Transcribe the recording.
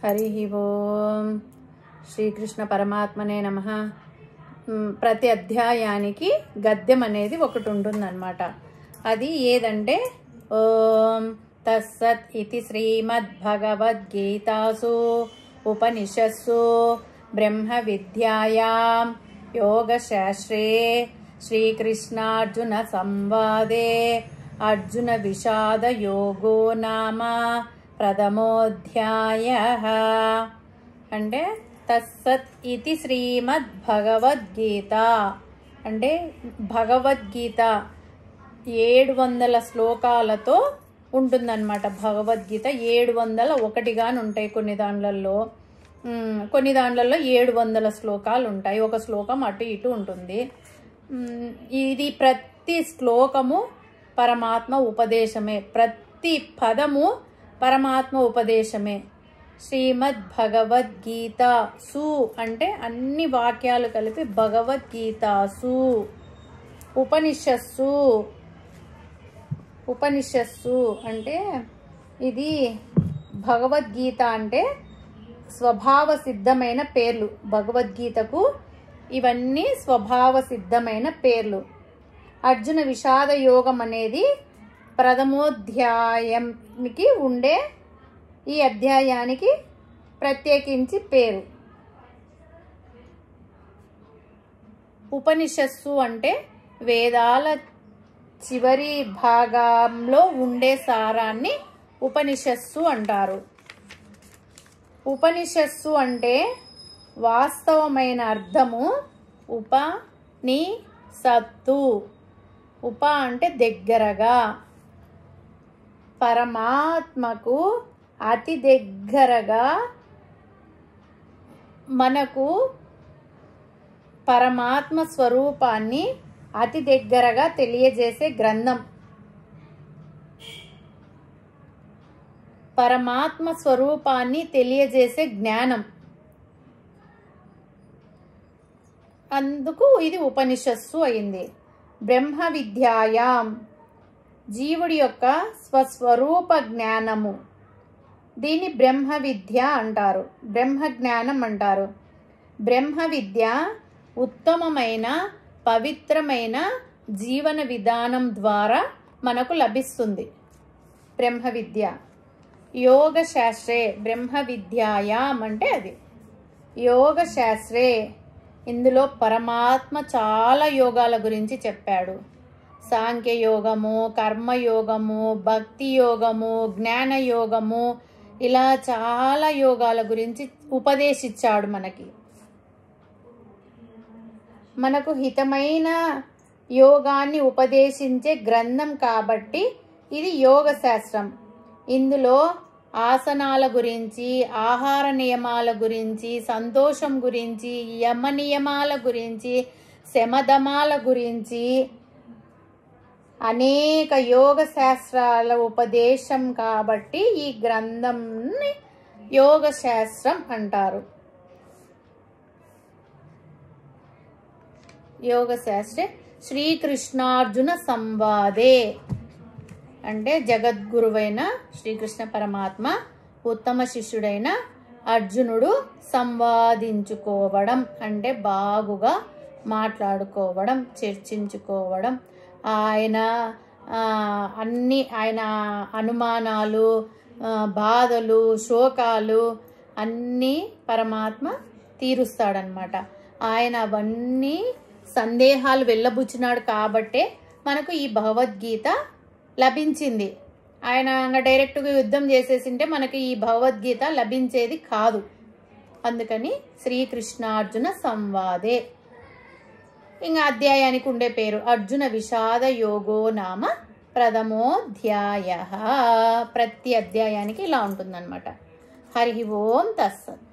హరి ఓం శ్రీకృష్ణ పరమాత్మనే నమః. ప్రతి అధ్యాయానికి గద్యం అనేది ఒకటి ఉంటుందన్నమాట. అది ఏదంటే ఓం తస్సత్ ఇతి శ్రీమద్భగవద్గీతాసు ఉపనిషత్సు బ్రహ్మ విద్యాయాం యోగశాస్త్రే శ్రీకృష్ణార్జున సంవాదే అర్జున విషాద యోగో నామ ప్రథమోధ్యాయః. అంటే తస్సత్ ఇతి శ్రీమద్భగవద్గీత అంటే భగవద్గీత 700 శ్లోకాలతో ఉంటుందన్నమాట. భగవద్గీత 701గాని ఉంటాయి. కొన్ని దాండ్లలో 700 శ్లోకాలు ఉంటాయి. ఒక శ్లోకం అటు ఇటు ఉంటుంది. ఇది ప్రతి శ్లోకము పరమాత్మ ఉపదేశమే, ప్రతి పదము పరమాత్మ ఉపదేశమే. శ్రీమద్ భగవద్గీత సు అంటే అన్ని వాక్యాలు కలిపి భగవద్గీతాసు. ఉపనిషత్సు అంటే ఇది భగవద్గీత అంటే స్వభావ సిద్ధమైన పేర్లు. భగవద్గీతకు ఇవన్నీ స్వభావ సిద్ధమైన పేర్లు. అర్జున విషాద యోగం అనేది ప్రథమోధ్యాయానికి ఉండే ఈ అధ్యాయానికి ప్రత్యేకించి పేరు. ఉపనిషత్సు అంటే వేదాల చివరి భాగంలో ఉండే సారాన్ని ఉపనిషత్సు అంటారు. ఉపనిషత్సు అంటే వాస్తవమైన అర్థము ఉపనిషత్తు. ఉప అంటే దగ్గరగా, పరమాత్మకు అతి దగ్గరగా మనకు పరమాత్మ స్వరూపాన్ని అతి దగ్గరగా తెలియజేసే గ్రంథం. పరమాత్మ స్వరూపాన్ని తెలియజేసే జ్ఞానం. అందుకు ఇది ఉపనిషత్సు అయింది. బ్రహ్మ విద్యాయాం జీవుడి యొక్క స్వస్వరూప జ్ఞానము, దీన్ని బ్రహ్మ విద్య అంటారు, బ్రహ్మ జ్ఞానం అంటారు. బ్రహ్మ విద్య ఉత్తమమైన పవిత్రమైన జీవన విధానం ద్వారా మనకు లభిస్తుంది. బ్రహ్మ విద్య యోగ శాస్త్రే, బ్రహ్మ విద్యాయాం అంటే అది యోగ శాస్త్రే. ఇందులో పరమాత్మ చాలా యోగాల గురించి చెప్పాడు. సాంఖ్య యోగము, కర్మయోగము, భక్తి యోగము, జ్ఞాన యోగము, ఇలా చాలా యోగాల గురించి ఉపదేశించాడు. మనకు హితమైన యోగాన్ని ఉపదేశించే గ్రంథం కాబట్టి ఇది యోగ శాస్త్రం. ఇందులో ఆసనాల గురించి, ఆహార నియమాల గురించి, సంతోషం గురించి, యమ నియమాల గురించి, శమధమాల గురించి అనేక యోగ శాస్త్రాల ఉపదేశం కాబట్టి ఈ గ్రంథంని యోగ శాస్త్రం అంటారు. యోగ శాస్త్రే శ్రీకృష్ణార్జున సంవాదే అంటే జగద్గురువైన శ్రీకృష్ణ పరమాత్మ ఉత్తమ శిష్యుడైన అర్జునుడు సంవాదించుకోవడం అంటే బాగుగా మాట్లాడుకోవడం, చర్చించుకోవడం. ఆయన అనుమానాలు, బాధలు, శోకాలు అన్నీ పరమాత్మ తీరుస్తాడనమాట. ఆయన అవన్నీ సందేహాలు వెళ్ళబుచ్చినాడు కాబట్టే మనకు ఈ భగవద్గీత లభించింది. ఆయన డైరెక్ట్గా యుద్ధం చేసేసింటే మనకి ఈ భగవద్గీత లభించేది కాదు. అందుకని శ్రీకృష్ణార్జున సంవాదే. ఇంకా అధ్యాయానికి ఉండే పేరు అర్జున విషాద యోగో నామ ప్రథమోధ్యాయః. ప్రతి అధ్యాయానికి ఇలా ఉంటుందన్నమాట. హరి ఓం తస్సత్.